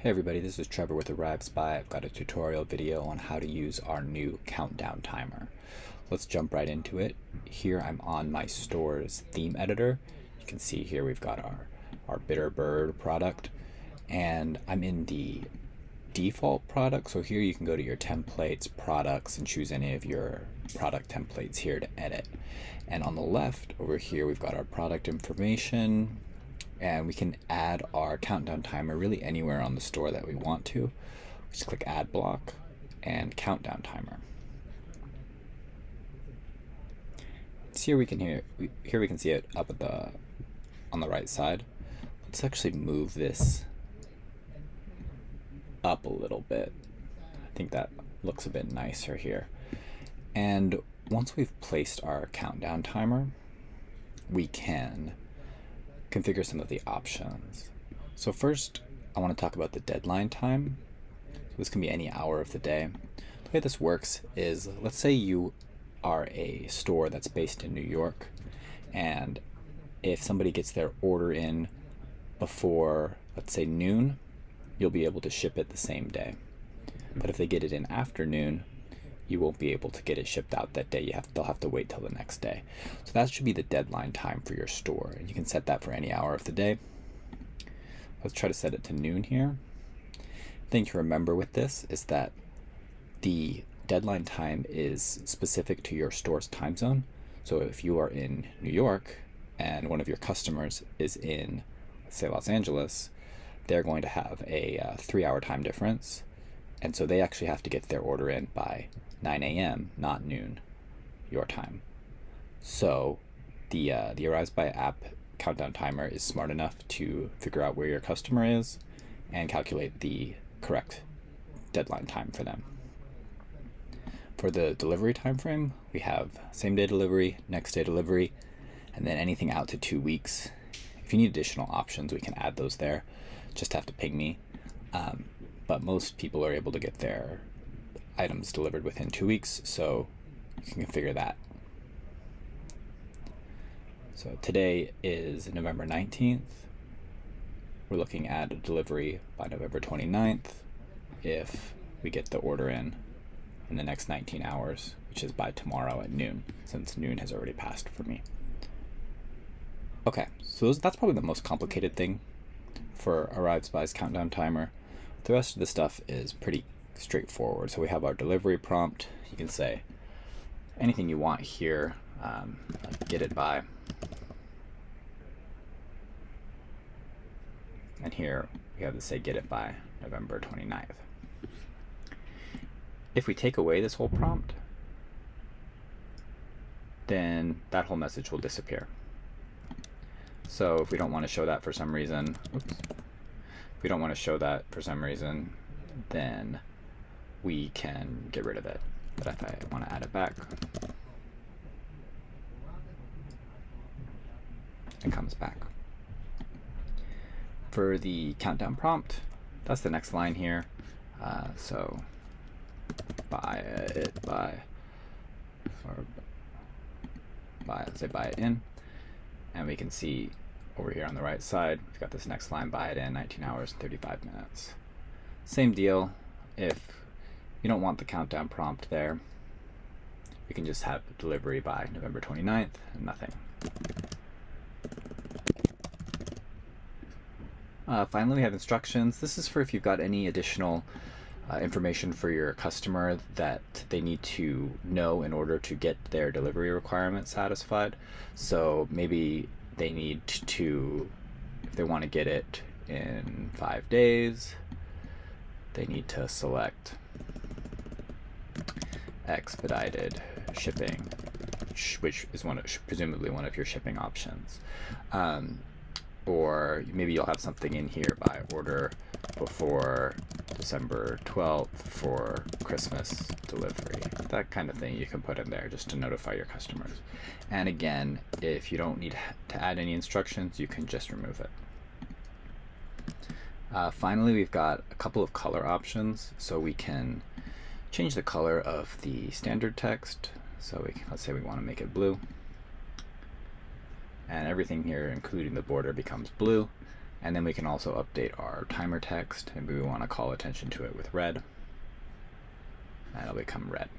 Hey everybody, this is Trevor with Arrives By. I've got a tutorial video on how to use our new countdown timer. Let's jump right into it. Here I'm on my store's theme editor. You can see here we've got our Bitter Bird product, and I'm in the default product. So here you can go to your templates, products, and choose any of your product templates here to edit. And on the left over here we've got our product information, and we can add our countdown timer really anywhere on the store that we want to. Just click add block and countdown timer. So here we can see it up at on the right side. Let's actually move this up a little bit. I think that looks a bit nicer here. And once we've placed our countdown timer, we can configure some of the options. So first, I want to talk about the deadline time. So this can be any hour of the day. The way this works is, let's say you are a store that's based in New York, and if somebody gets their order in before, let's say, noon, you'll be able to ship it the same day. But if they get it in after noon, you won't be able to get it shipped out that day. They'll have to wait till the next day. So that should be the deadline time for your store, and you can set that for any hour of the day. Let's try to set it to noon here. The thing to remember with this is that the deadline time is specific to your store's time zone. So if you are in New York and one of your customers is in, let's say, Los Angeles, they're going to have a 3-hour time difference, and so they actually have to get their order in by 9 a.m., not noon, your time. So the Arrives By app countdown timer is smart enough to figure out where your customer is and calculate the correct deadline time for them. For the delivery time frame, we have same day delivery, next day delivery, and then anything out to 2 weeks. If you need additional options, we can add those there. Just have to ping me. But most people are able to get their items delivered within 2 weeks, so you can configure that. So today is November 19th. We're looking at a delivery by November 29th if we get the order in the next 19 hours, which is by tomorrow at noon, since noon has already passed for me. Okay, so that's probably the most complicated thing for Arrives By's countdown timer. The rest of the stuff is pretty straightforward. So we have our delivery prompt. You can say anything you want here, like get it by. And here we have to say get it by November 29th. If we take away this whole prompt, then that whole message will disappear. So if we don't want to show that for some reason, then we can get rid of it. But if I want to add it back, it comes back. For the countdown prompt, that's the next line here. So buy it in, and we can see over here on the right side, we've got this next line, buy it in 19 hours and 35 minutes. Same deal. If you don't want the countdown prompt there, we can just have delivery by November 29th and nothing. Finally, we have instructions. This is for if you've got any additional information for your customer that they need to know in order to get their delivery requirements satisfied. So maybe they need to, if they want to get it in 5 days, they need to select expedited shipping, which is presumably one of your shipping options. Or maybe you'll have something in here by order before December 12th for Christmas delivery. That kind of thing you can put in there just to notify your customers. And again, if you don't need to add any instructions, you can just remove it. Finally, we've got a couple of color options. So we can change the color of the standard text. So let's say we want to make it blue. And everything here, including the border, becomes blue. And then we can also update our timer text. Maybe we want to call attention to it with red. And it'll become red.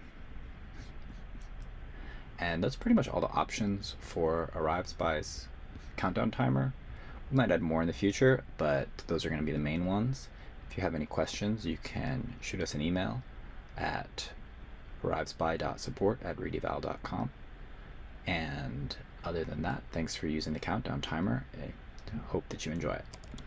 And that's pretty much all the options for Arrives By's countdown timer. We might add more in the future, but those are going to be the main ones. If you have any questions, you can shoot us an email at arrivesby.support@readeval.com. And other than that, thanks for using the countdown timer. I hope that you enjoy it.